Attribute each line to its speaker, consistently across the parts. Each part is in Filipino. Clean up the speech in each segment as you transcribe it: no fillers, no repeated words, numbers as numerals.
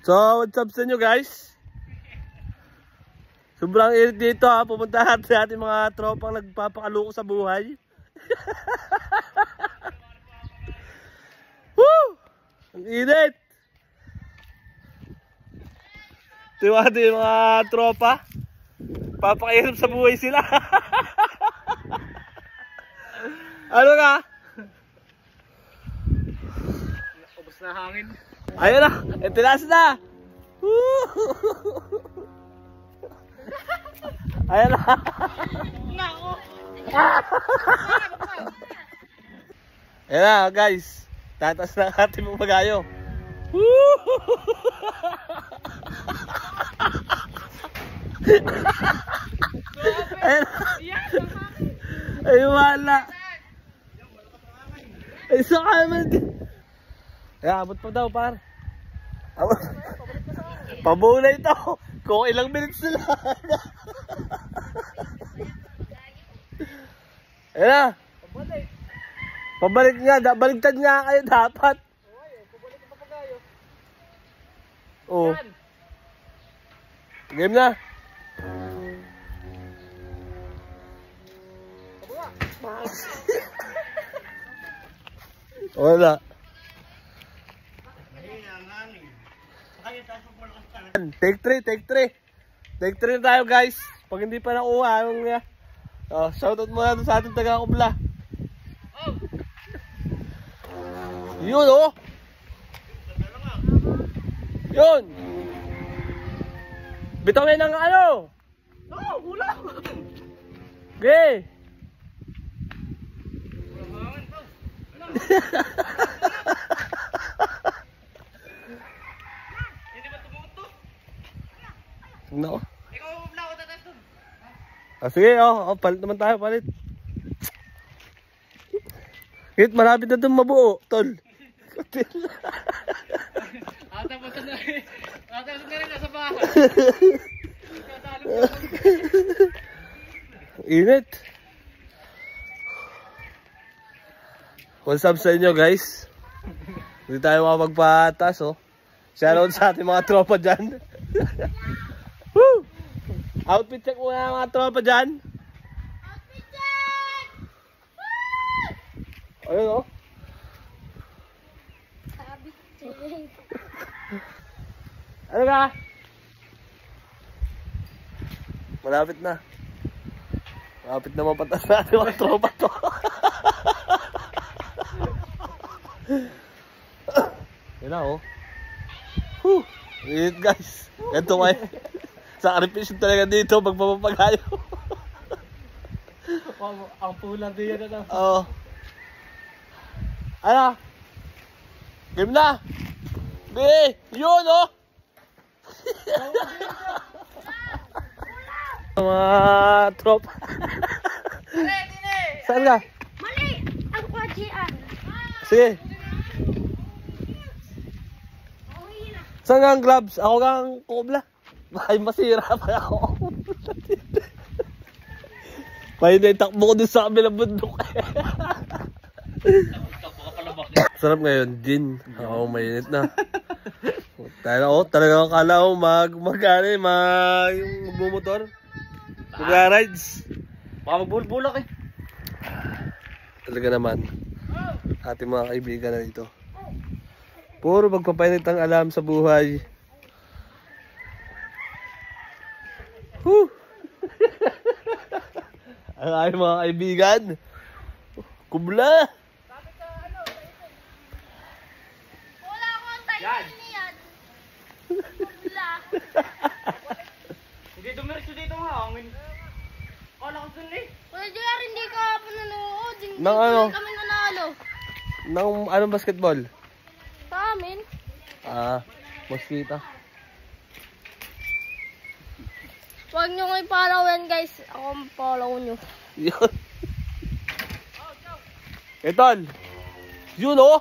Speaker 1: So, what's up sa inyo guys? Sobrang init dito ha. Pumunta natin ating mga tropang nagpapakaloko sa buhay. Woo! Ang init! Ito yung mga tropa. Papakahirap sa buhay sila. Ano ka?
Speaker 2: Ubus na hangin.
Speaker 1: Ayun na, itilas na. Ayun na. Ayun na guys, tatas na ating mga magayo. Ayun na. Ay wala. Ay saka naman din. Ay abot pa daw par. Abot. Pabulay ito. Kung ilang minutes na lang. Ayun na. Pabalik nga. Baligtad nga kayo dapat.
Speaker 2: Pabalik pa pagayo.
Speaker 1: Oo. Game na. Wala. Take 3, take 3. Take 3 na tayo guys. Pag hindi pa nakuha, anong nga. Shoutout muna doon sa ating taga-Kubla. Yun oh. Yun. Bitawin ng ano. Hula. Okay.
Speaker 2: Hindi ba tumuto?
Speaker 1: No.
Speaker 2: Ikaw wala ko tatas doon.
Speaker 1: Sige, palit naman tayo, palit. Hit, malapit na itong mabuo, tol.
Speaker 2: Tapos na rin. Tapos na rin nasa bahay.
Speaker 1: Init. What's up sa inyo guys? Hindi tayo makapagpatas oh. Shoutout sa ating mga tropa dyan. Woo! Outfit check muna mga tropa dyan.
Speaker 3: Outfit check!
Speaker 1: Ayun oh.
Speaker 3: Sabi check.
Speaker 1: Ano ka? Malapit na. Malapit na mapatas na ating mga tropa to. Yan na oh. Whew! Init guys. Ganito kayo. Sakripisyon talaga dito pag papapagayo.
Speaker 2: Ang pulang din yan na.
Speaker 1: Oo. Ano? Game na! Be! Yun oh! Mga tropa. Saan ka?
Speaker 3: Mali! Ang kwajian.
Speaker 1: Sige. Saan ka ang gloves? Ako ka ang kubla. Bakay masira pa ako. Pahina yung takbo ko dun sa kabilang bundok. Sarap ngayon, gin. Oo, mainit na. Talaga akala ko magbumotor. Mag-rides.
Speaker 2: Baka magbulbulak eh.
Speaker 1: Talaga naman. Ating mga kaibigan na dito. Puro magpapainit ang alam sa buhay. Whew! Ang aking mga kaibigan. Kubla!
Speaker 3: Wala akong tayo niyan. Wala.
Speaker 2: Hindi dumiretso dito ang hangin. Kala ko dun eh.
Speaker 3: Wala dyan, hindi ka pananood. Hindi
Speaker 1: Nang ano?
Speaker 3: kami nanalo.
Speaker 1: Nang anong basketball?
Speaker 3: Sa amin.
Speaker 1: Mosquito.
Speaker 3: Huwag nyo kayo follow yan guys. Ako ang follow nyo.
Speaker 1: Yun. Etol. Yun oh.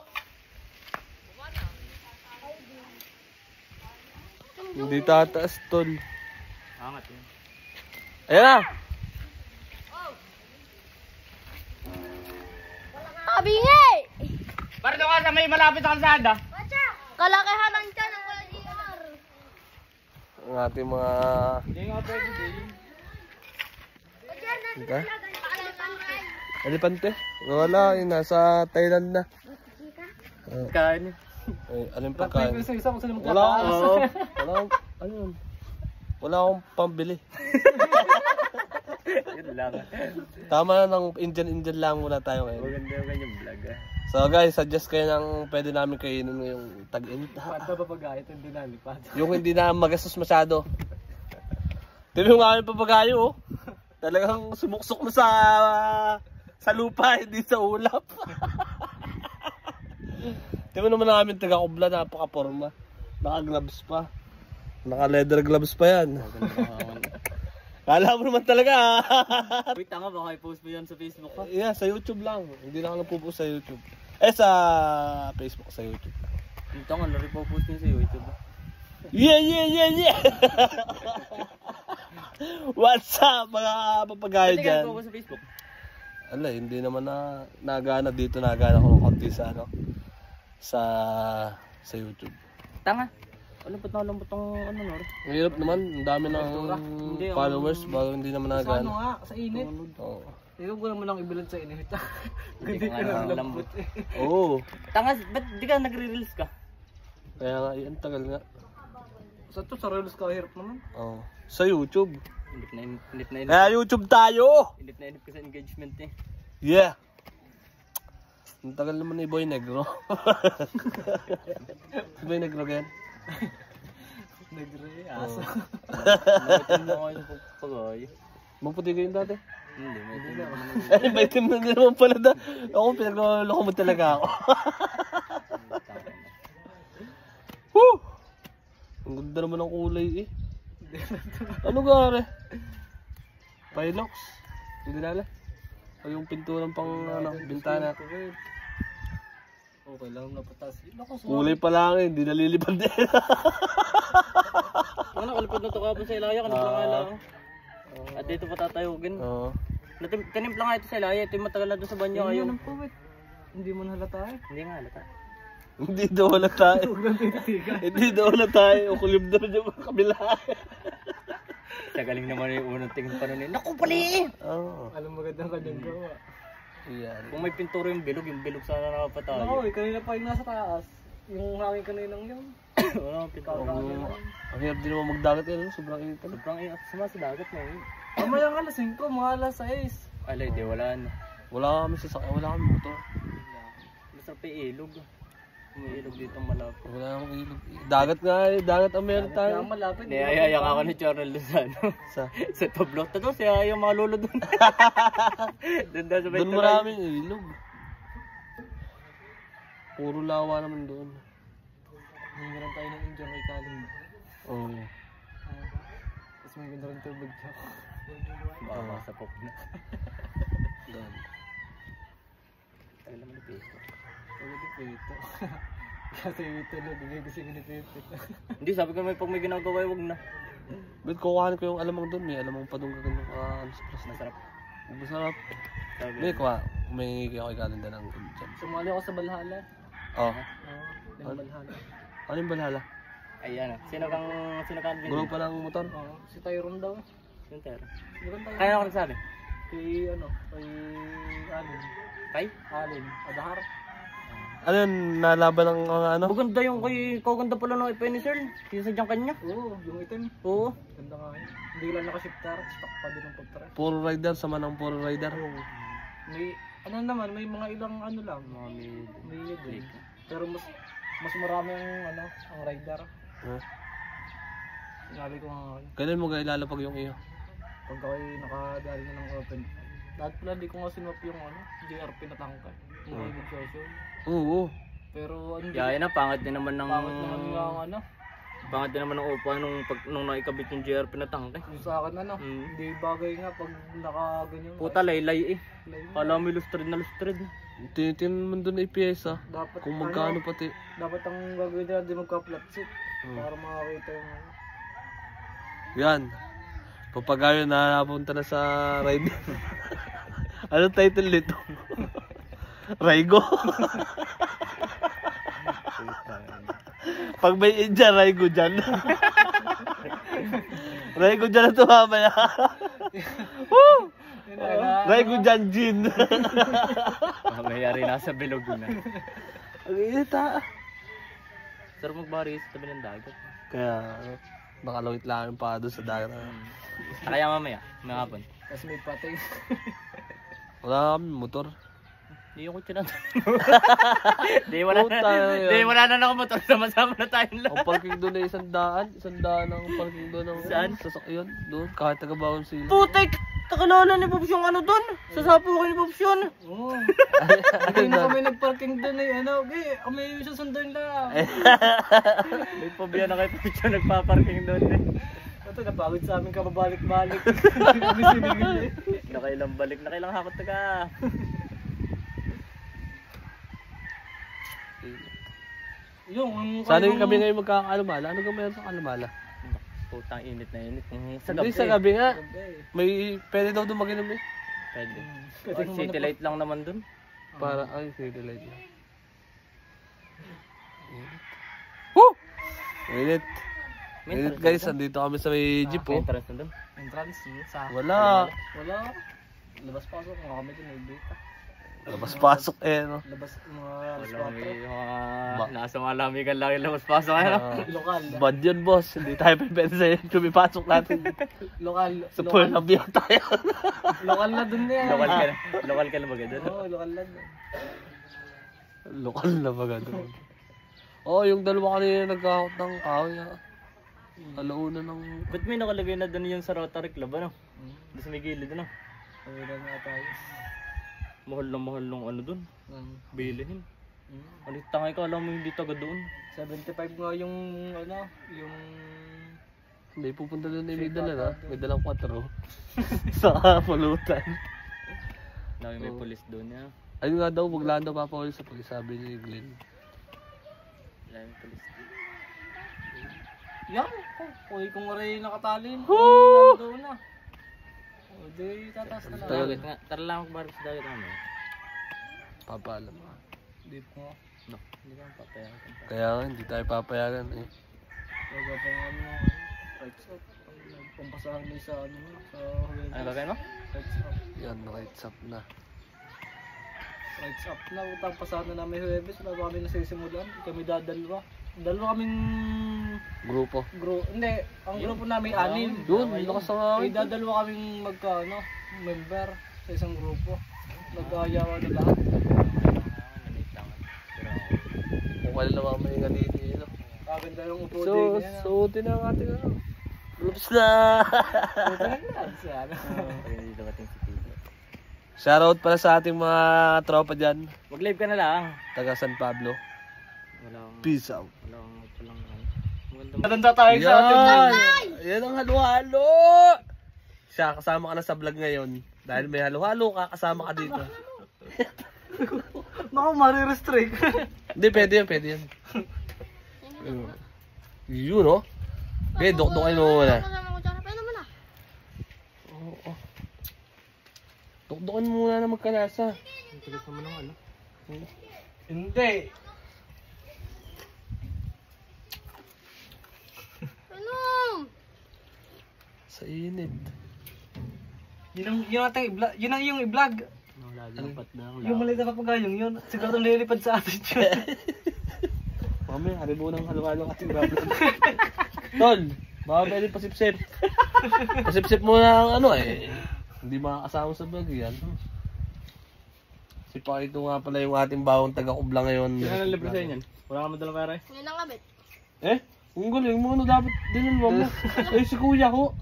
Speaker 1: Hindi tataas tol.
Speaker 2: Angat yun.
Speaker 1: Ayan na.
Speaker 3: Kabingi!
Speaker 2: Para doon ka sa may malapit sa kalsada.
Speaker 3: Kalakihan ng tiyan ng wala GR.
Speaker 1: ating mga...
Speaker 2: Hindi nga pwede din.
Speaker 1: Ika? Elepante? Wala, yun, nasa Thailand na.
Speaker 2: Kain.
Speaker 1: Ay, alin
Speaker 2: Pag
Speaker 1: pagkain?
Speaker 2: may isa kung saan
Speaker 1: Wala akong, wala akong, ano yun? Wala akong pambili.
Speaker 2: Yun lang.
Speaker 1: Tama na ng Indian lang muna tayo ngayon.
Speaker 2: Maganda yung kanyang vlog ah.
Speaker 1: So guys, suggest kayo ng pwede namin kainin ngayong tag-init.
Speaker 2: Pato ba pag-ayit hindi nalipad?
Speaker 1: Yung hindi na magastos masyado. Tignan mo nga yung papagayo, oh. Talagang sumuksok na sa lupa, hindi sa ulap. Tignan mo naman namin taga-kubla, napaka-forma. Naka-gloves pa. Naka-leather gloves pa yan. Kala mo naman talaga.
Speaker 2: Wait, tanga baka i-post mo yan sa Facebook ka?
Speaker 1: Yeah, sa YouTube lang. Hindi na ako nagpo-post sa YouTube. Sa Facebook, sa YouTube.
Speaker 2: Ito nga, naripopost niya sa YouTube.
Speaker 1: Yeah! What's up mga papagayo
Speaker 2: Pwede
Speaker 1: dyan?
Speaker 2: ka po sa Facebook?
Speaker 1: Ala, hindi naman na nagana dito, nagana ko konti sa ano sa YouTube.
Speaker 2: Tanga. Lambot na lambot ang ano no.
Speaker 1: Ang hirap naman, ang dami ng
Speaker 2: Hindi,
Speaker 1: followers, bago hindi naman
Speaker 2: Sa ano
Speaker 1: nagana.
Speaker 2: nga, sa init.
Speaker 1: Oo.
Speaker 2: Ikaw ko naman ang ibilad sa init.
Speaker 4: Hindi ka nga lambot.
Speaker 1: Oo.
Speaker 2: Tanga, ba't di ka nagre-reels ka?
Speaker 1: Kaya nga, ang tagal nga.
Speaker 2: Sa to, sa reels ka, hirap naman.
Speaker 1: Oo. Sa YouTube.
Speaker 2: Inip na
Speaker 1: Kaya YouTube tayo!
Speaker 2: inip ka sa engagement eh.
Speaker 1: Yeah! Ang tagal naman ni Boy Negro. Si Boy Negro yan?
Speaker 2: Nagre-asa. Nabitin mo kayo sa pagpagay.
Speaker 1: Maputi kayo dati?
Speaker 2: Hindi, may naman.
Speaker 1: Ay, may team na naman pala da. Ako, pinagloko mo talaga ako. Woo! Ang ganda naman ng kulay eh. Ano gare? Pilox? Hindi nala? O yung pinturang pang ano, bintana.
Speaker 2: Okay lang, napatas.
Speaker 1: Kulay pa lang eh, hindi nalilipad din.
Speaker 2: Ano, kalipad na ito kapon sa ilaya, kanimpla nga lang. At dito patatayugin.
Speaker 1: Oo.
Speaker 2: Kanimpla nga ito sa ilaya, ito yung matagal na doon sa banyo kayo.
Speaker 4: Hindi mo nahalata eh.
Speaker 2: Hindi nga halata.
Speaker 1: Hindi daw wala tayo. Hindi daw wala tayo. O kulib daw dyan mga kabila.
Speaker 2: Tagaling naman yung unang tingin pa nun eh. Naku pali!
Speaker 1: Oo.
Speaker 4: Alam mo ganda kanyang gawa.
Speaker 1: Yan.
Speaker 2: Kung may pinturo yung bilog sana nakapatayo.
Speaker 4: Oo, kanina pa yung nasa taas. Yung hangin kaninang yun.
Speaker 2: Wala kang pinturo.
Speaker 1: Ang hirap din naman magdagat eh. Sobrang init.
Speaker 2: Sobrang ingat sa dagat na yun.
Speaker 4: Mamaya nga alas 5, mga alas 6.
Speaker 2: Alay, di wala na.
Speaker 1: Wala kami sasakyan. Wala kami motor.
Speaker 2: Basta pa ilog. May ilog dito malapit.
Speaker 1: Wala akong ilog. Dagat nga eh. Dagat ang meron tayo.
Speaker 4: Kaya malapit.
Speaker 2: Niyayayang ako ni Charnel Lozano. Sa Toblok. Tato siya yung mga lolo doon. Doon daw sa
Speaker 1: Doon maraming ilog. Puro lawa naman doon.
Speaker 4: Nangiran tayo ng Indian kay Kalim.
Speaker 1: Oo.
Speaker 4: Tapos may ganda rin tubig siya.
Speaker 2: Baka sa pop na.
Speaker 1: Doon.
Speaker 2: Tagal naman ni Peso.
Speaker 4: Pwede po ito. Kasi ito na, bigay ko siya ginipipit.
Speaker 2: Hindi, sabi ko pag may ginagawa, wag na.
Speaker 1: Ba't kukuhanin ko yung alamang doon? May alamang pa doon gagawin ano sa plastic.
Speaker 2: Masarap.
Speaker 1: Masarap.
Speaker 2: Sabi.
Speaker 1: Hindi, kuha. May ako ikalanda ng dyan.
Speaker 4: Sumali ako sa Balhala.
Speaker 1: Oh.
Speaker 4: Oo, yung Balhala.
Speaker 1: Ano yung balhala?
Speaker 2: Ayan ah. Sino kang
Speaker 1: Gulong pa ng motor?
Speaker 4: Oo, si Tyrone daw.
Speaker 2: Yung tero.
Speaker 4: Meron tayo.
Speaker 2: Kaya ako nagsabi.
Speaker 4: Kay kay Alin.
Speaker 2: Kay?
Speaker 4: Alin. Adahar.
Speaker 1: Ano yun? Nalaban ng mga ano?
Speaker 2: Maganda yung kay kaganda pala ng iPhone ni Sir. Yung sadyang kanya.
Speaker 4: Oo, yung itim.
Speaker 2: Oo.
Speaker 4: Ganda nga yun. Hindi lang nakashifter. Stock pa din ang pagtara.
Speaker 1: Puro rider, sama ng puro rider.
Speaker 4: May, ano naman, may mga ilang ano lang.
Speaker 2: Mga
Speaker 4: May din. Pero mas marami ang ang rider.
Speaker 1: Huh?
Speaker 4: Sinabi ko nga,
Speaker 1: Kailan mo ga ilalapag yung iyo?
Speaker 4: pag ako'y nakadali na ng open. Lahat pala di ko nga sinwap yung JRP na tangka. Yung ibig sosyo.
Speaker 1: Oo.
Speaker 4: Pero hindi.
Speaker 2: Yaya na, pangit din naman ng...
Speaker 4: Pangit naman nga ang
Speaker 2: Pangit din naman ng upa nung naikabit yung JRP na tangke.
Speaker 4: Yung sa akin hindi bagay nga pag nakaganyan.
Speaker 2: Puta, laylay eh.
Speaker 4: Laylay.
Speaker 2: Kala mo lustred na lustred.
Speaker 1: Tinitin mo doon ay piyesa.
Speaker 4: Dapat
Speaker 1: Kung magkano pati.
Speaker 4: dapat ang gagawin nila di magka-flat seat para makakita yung
Speaker 1: Yan. Papagayo na napunta na sa ride. Ano title nito? Raigo. Pag may India, Raigo dyan. Ray ko dyan na ito mamaya. Woo! Ray ko dyan, Jin.
Speaker 2: Mayari nasa bilog na.
Speaker 1: Ang init ha.
Speaker 2: Sarap magbari sa tabi ng dagat.
Speaker 1: Kaya, nakalawit lang pa doon sa dagat.
Speaker 2: Kaya mamaya, may hapon.
Speaker 4: Tapos may patay.
Speaker 1: Wala kami motor.
Speaker 2: Hindi yung kutsi natin. Di wala na nakamotor. Sama-sama na tayong
Speaker 1: Ang
Speaker 2: lahat.
Speaker 1: parking doon ay 100. 100 ang parking doon ng
Speaker 2: Saan?
Speaker 1: sasakyan. Doon, kahit taga-bawon sila.
Speaker 2: Putik! Takalala ni Pops yung ano doon. Sasapukin ni Pops yun.
Speaker 4: Oo. Hindi na kami nagparking doon eh. Ano, kami yung susunduin lang.
Speaker 2: May pabiya na kay Pops yung nagpaparking doon eh.
Speaker 4: Ito, napagod sa amin kababalik-balik. Hindi kami sinigil eh.
Speaker 2: Nakailang balik, nakailang hakot na ka.
Speaker 4: Yung,
Speaker 1: Sana yung kami ngayon magkakakalumala. Ano ka meron sa kalumala?
Speaker 2: Putang init na init. Sa
Speaker 1: Hindi
Speaker 2: gabi.
Speaker 1: sa gabi nga.
Speaker 4: Gabi.
Speaker 1: May pwede daw doon mag-inom eh.
Speaker 2: Pwede.
Speaker 4: Pwede
Speaker 2: Oh, city light lang naman doon.
Speaker 1: Para, ay, city light na. Woo! Init. Init guys, andito kami sa may jeep oh.
Speaker 2: Entrance na doon.
Speaker 4: Entrance sa...
Speaker 1: Wala.
Speaker 4: Wala. Labas pasok mga kami din ay beta.
Speaker 1: Labas-pasok eh no.
Speaker 4: Labas mga alas
Speaker 2: Wala may
Speaker 4: 4.
Speaker 2: mga nasa mga lamigan lang yung labas-pasok.
Speaker 4: Lokal.
Speaker 1: Bad yun boss, hindi tayo pwede sa'yo. Kumipasok natin.
Speaker 4: Lokal.
Speaker 1: Sa pool na biyak tayo.
Speaker 4: Lokal na dun yan.
Speaker 2: Lokal ka na ba doon?
Speaker 4: Oo, lokal na dun.
Speaker 1: Lokal na baga doon. Oh, yung dalawa kanina nagkakot ng kahoy ah. Alauna ng...
Speaker 2: Ba't may nakalagay na doon yung sa Rotary Club ano? Doon sa may gilid ano?
Speaker 4: Kaya na nga tayo.
Speaker 2: Mahal ng ano doon. Bilihin.
Speaker 4: Hmm.
Speaker 2: Ano tangay ka, alam mo hindi taga doon.
Speaker 4: 75 nga yung ano, yung...
Speaker 1: Hindi, pupunta doon may dala na. May dalang 4. Sa pulutan.
Speaker 2: Dami may pulis doon ya.
Speaker 1: Ayun nga daw, waglaan daw papawal sa pulis, sabi ni Glenn.
Speaker 2: Dami pulis.
Speaker 4: Yan! Kuhay ko nga rin nakatali. Doon na. O, di tataas na lang.
Speaker 2: Dagat nga, tara lang magbaril sa dagat namin.
Speaker 1: Papaalam ka.
Speaker 4: Dito nga.
Speaker 2: No, hindi ka papayagan.
Speaker 1: Kaya nga, hindi tayo papayagan eh.
Speaker 4: Baga pa nga ano, rights up. Pampasahan mo sa ano, sa Huwebes.
Speaker 2: Ano gagawin mo?
Speaker 4: Rights up.
Speaker 1: Yan, rights up na.
Speaker 4: Rights up na. Utang pasahan na namin Huwebes. Wala pa kami nasisimulan. Kami dadalwa. Dalawa kaming
Speaker 1: Grupo.
Speaker 4: Hindi, ang grupo namin 6.
Speaker 1: Doon, lakas ang
Speaker 4: Ay,
Speaker 1: awit.
Speaker 4: dadalwa kaming member sa isang grupo. Nag-aayawan na lahat.
Speaker 1: Kung wala naman may nga dito yun.
Speaker 4: Kaganda yung upo
Speaker 1: So,
Speaker 4: din yan.
Speaker 1: suotin na ang ating ano. Loops na!
Speaker 2: Hindi dapating si Tito.
Speaker 1: Shoutout pala sa ating mga tropa dyan.
Speaker 2: Mag-live ka na lang.
Speaker 1: Taga San Pablo.
Speaker 2: Walang
Speaker 1: Peace out.
Speaker 2: walang
Speaker 4: Maganda tayo sa ating
Speaker 1: Yan ang halo-halo! Siya, kasama ka na sa vlog ngayon. Dahil may halo-halo ka, kasama ka dito.
Speaker 4: Naku, marirestrict.
Speaker 1: Hindi, pwede yan. Yun, no? Okay, dok-dokin mo muna. Dok-dokin mo muna na magkalasa.
Speaker 2: Tulis mo ng ano?
Speaker 4: Hindi.
Speaker 1: Sa init.
Speaker 4: Yun ang yung i-vlog.
Speaker 2: Dapat na.
Speaker 4: Yung maliit na papagayong yun. Siguro nililipad sa atin yun.
Speaker 1: Mami, haribo ng halo-halo ating bablog. Tol, baka pwede pasip-sip. Pasip-sip muna ang ano eh. Hindi makakasama sa vlog yan. Si Pakito nga pala yung ating bawang taga-kubla ngayon.
Speaker 2: Kaya na libre sa inyo. Wala ka madalang pera eh.
Speaker 3: Ngayon ang kabit.
Speaker 1: Eh? Ang galing mo, ano dapat dinunwa mo? Eh, si kuya ko.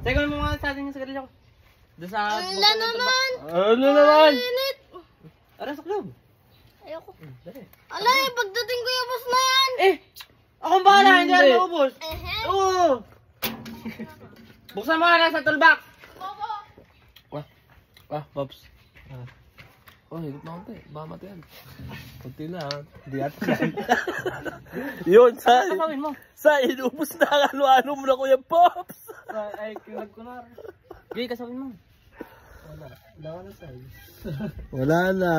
Speaker 2: Teka mo mga sa atin yung sigarilyo ko. Doon sa...
Speaker 3: Wala naman!
Speaker 1: Ano naman?
Speaker 3: Init!
Speaker 2: Ara sa club.
Speaker 3: Ayoko.
Speaker 2: Dali.
Speaker 3: Alay, pagdating ko yung bus na yan!
Speaker 2: Akong bahala, hindi ako maubos.
Speaker 3: Ehe!
Speaker 2: Oo! Buksan mo na sa toolbox.
Speaker 3: Bobo!
Speaker 1: Pops. Oh, higit na konti. Baka mati yan. Kunti lang. Hindi at yan. Yun,
Speaker 2: Kasawin mo.
Speaker 1: sa inubos na ang ano-ano mo na Kuya Pops.
Speaker 4: Ay, kinag ko na.
Speaker 2: Gay, kasawin mo.
Speaker 4: Wala ka na size.
Speaker 1: Wala na.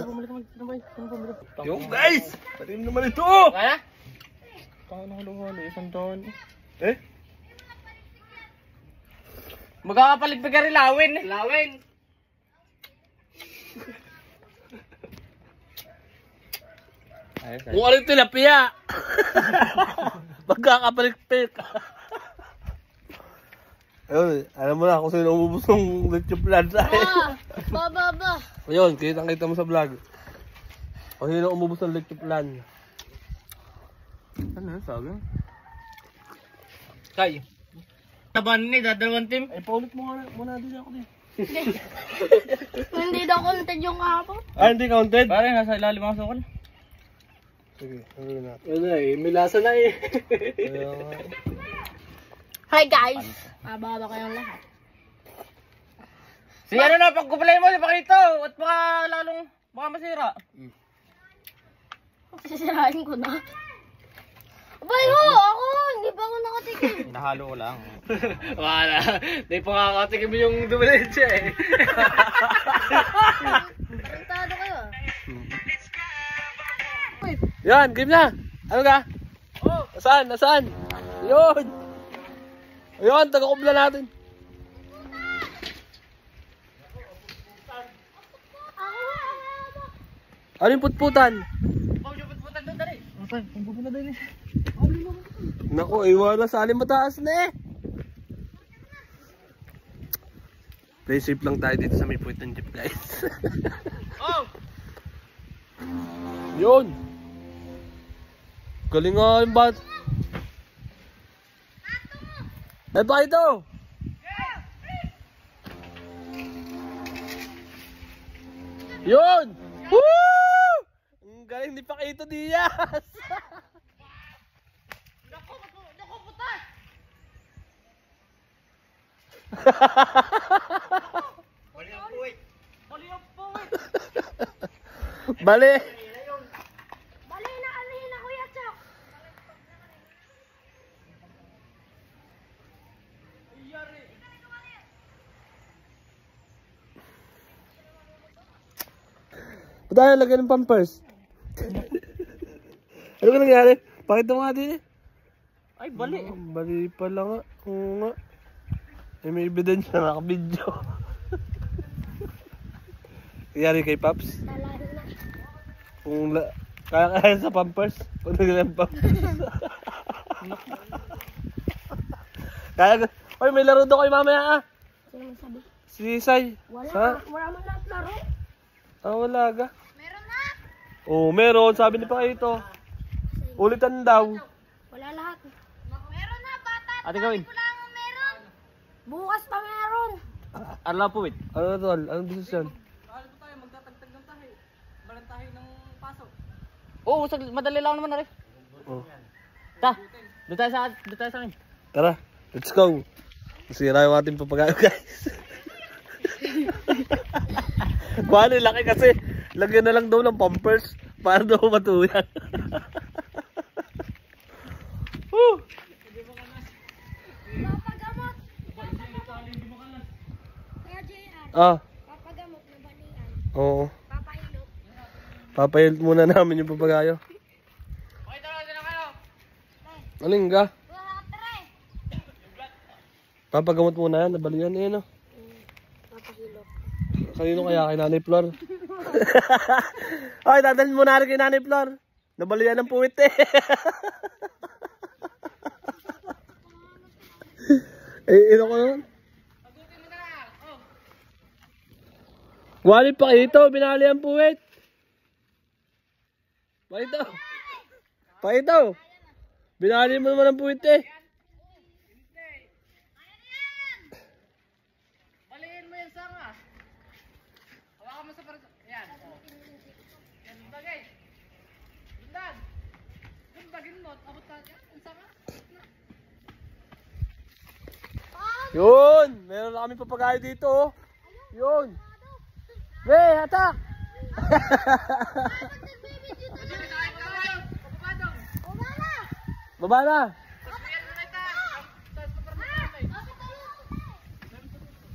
Speaker 2: Bumalik ka mag...
Speaker 1: Yung guys! Patin naman ito!
Speaker 2: Kaya? Tangan na halo-halo, isang taon.
Speaker 1: Eh?
Speaker 2: Magkakapalit pa ka rin lawin. Lawin.
Speaker 1: Kung ano yung tilapia. Magkakapalikpik. Ayun, alam mo na kung sino umubos ng lechon plan sa akin.
Speaker 3: Ba.
Speaker 1: Ayun, kita mo sa vlog. Kung sino umubos ng lechon plan. Ano yun, sabi?
Speaker 2: Kay. Taban ni, dadalawang team.
Speaker 1: Ay, paulit mo muna din ako din.
Speaker 3: Hindi daw content yung kahapon.
Speaker 1: Ah, hindi counted?
Speaker 2: Pare, nasa ilalim ang sukol.
Speaker 1: Sige, ano na.
Speaker 4: Ano eh, may lasa na eh.
Speaker 3: Hi guys. Mababa kayong lahat.
Speaker 2: Si ano na, pagkuplay mo, si Pakito. At baka lalong, baka masira.
Speaker 3: Sisirain ko na. Abay ho, ako. Hindi pa ako nakatikim.
Speaker 2: Nahalo ko lang.
Speaker 4: Wala. Di pa kakatikim yung dumiretso eh.
Speaker 3: Tarantado kayo ah.
Speaker 1: Yan, game na. Ano ka?
Speaker 2: Oh.
Speaker 1: Nasaan? Yun. Ayun, taga-kubla natin. Ano yung putputan?
Speaker 2: Pag yung putputan doon, dali.
Speaker 4: Okay, ang pupunta din eh.
Speaker 1: Naku, iwala sa alim mataas na eh. Play safe lang tayo dito sa may point ng jeep, guys.
Speaker 2: Oh!
Speaker 1: Yun. Galing nga yung bat. Eh, ba ito? Yun! Woo! Ang galing ni Pakito Diaz. Bali.
Speaker 3: Bali na kanina, Kuya Chok.
Speaker 1: Ba't tayo lagyan ng pampers? Ano ka nangyari? Pakita mo nga din eh.
Speaker 2: Ay, bali.
Speaker 1: Bali pala nga. Oo nga. Eh, may ebidensya na naka-video. Nangyari kay Paps?
Speaker 3: Talari na.
Speaker 1: Kung kaya sa pampers. Pag naglang pampers. Kaya, oy, may laro doon kayo mamaya ah.
Speaker 3: Sino magsabi?
Speaker 1: Si Sai.
Speaker 3: Wala.
Speaker 1: Ha?
Speaker 3: Wala man lahat laro.
Speaker 1: Ah, wala ga.
Speaker 3: Meron na.
Speaker 1: Oo, meron. Sabi ni Pakito. Ulitan daw.
Speaker 3: Wala lahat. Meron na, bata.
Speaker 2: Ate gawin.
Speaker 3: Wala nga meron. Bukas pa meron.
Speaker 2: Arla po, wait.
Speaker 1: Ano tol? Anong desisyon?
Speaker 4: Bakal po tayo, magtatagtag ng tahi. Balang tahi ng paso.
Speaker 2: Oo, madali lang naman na rin.
Speaker 1: Oh.
Speaker 2: Ta, doon tayo sa amin.
Speaker 1: Tara, let's go. Masira yung ating papagayo, guys. Kuha na laki kasi. Lagyan na lang daw ng pampers para daw matuyan. Woo!
Speaker 3: Papagamot. Kaya JR.
Speaker 1: Ah,
Speaker 3: Papagamot na balian.
Speaker 1: oo.
Speaker 3: Papahilot.
Speaker 1: Papahilot muna namin yung papagayo.
Speaker 2: Okay, tara na kayo.
Speaker 1: Aling ka?
Speaker 3: Wala tre.
Speaker 1: Papagamot muna yan. Nabalian eh, no?
Speaker 3: Papahilot.
Speaker 1: Kanino kaya? Kay Nanay Flor? Ay, dadalhin mo na rin kay Nanay Flor. Nabalian ng puwit eh. Eh, ino ko yun? Wali pa ito, binali ang puwit. Pakito. Pakito. Binali mo naman ang puwit eh.
Speaker 2: Baliin mo yung sanga. Hawakan mo sa parang... Yan. Yan, bagay. Bundag. Bundagin mo. Abot ka. Yan, sanga.
Speaker 1: Yun! Meron na kami papagayo dito oh. Yun! Wey, hatak! Baba na!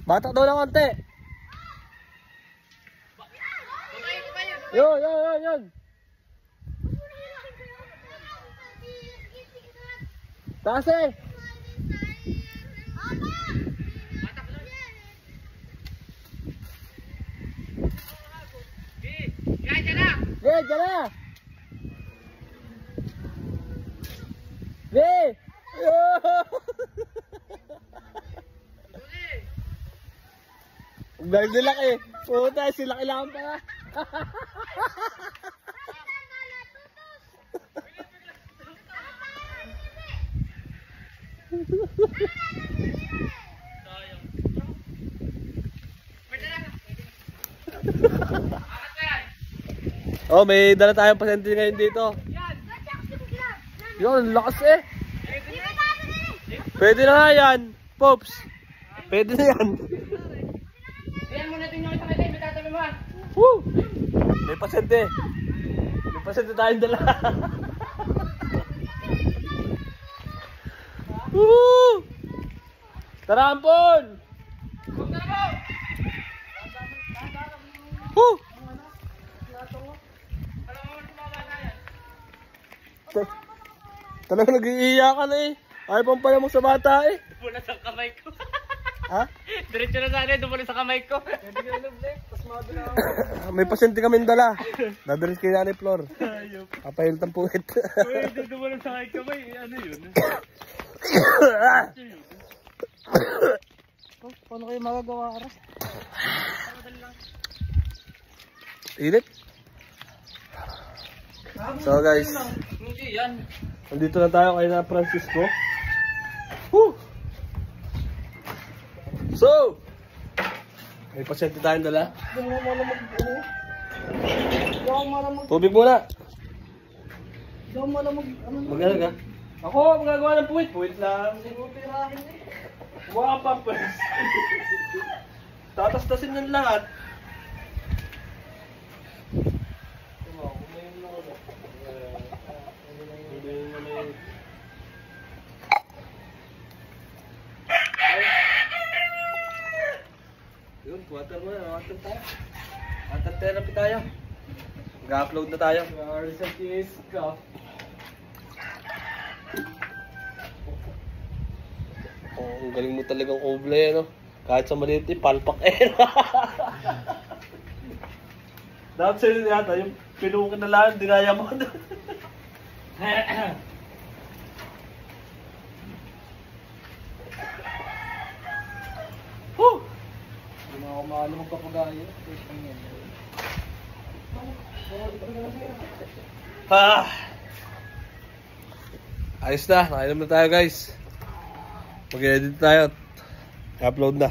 Speaker 1: Batak daw ng konti! Yun! Taas eh! Be! Ang galing nila eh. Puta, sila kailangan pa nga. Oh, may dala tayong pasyente ngayon dito. Yun, lakas eh. Pwede na nga yan, Pops. Pwede na yan.
Speaker 2: Ayan muna ito yung isang ito, may tatabi mo ha.
Speaker 1: Woo! May pasyente. May pasyente tayong dala. Woo! Tara, Ampon! Woo! Talagang nag-iiyakan eh. Ayaw pang pala mo sa bata eh.
Speaker 2: Dumulas ang kamay ko.
Speaker 1: Ha?
Speaker 2: Diretso na sana, dumulas ang kamay ko.
Speaker 1: May pasyente kami dala. Dadalis kay Nanay Flor. Papahil ng puwit.
Speaker 2: Uy, dumulas ang kamay. Ano yun?
Speaker 4: Paano kayo magagawa ara?
Speaker 1: Init. So guys,
Speaker 2: Hindi yan.
Speaker 1: nandito na tayo kay na Francisco. Woo! So, may pasyente tayong dala. Tubig muna. Mag-ano ka? Ako, magagawa ng puwit. Puwit lang. Mukha pa first. Tatas-tasin yung lahat. Yun, water mo na. Water tayo. Water therapy tayo. Mag-upload na tayo.
Speaker 4: Sa case ka.
Speaker 1: Oh, ang galing mo talagang oblay, no? Kahit sa maliit, palpak eh. Dapat sa'yo yata, yung pinukin na lang, dinaya mo. Woo!
Speaker 4: Hindi na ako maano magpapagaya.
Speaker 1: Ah! Ayos na, nakainom na tayo guys. Mag-edit tayo. Upload na.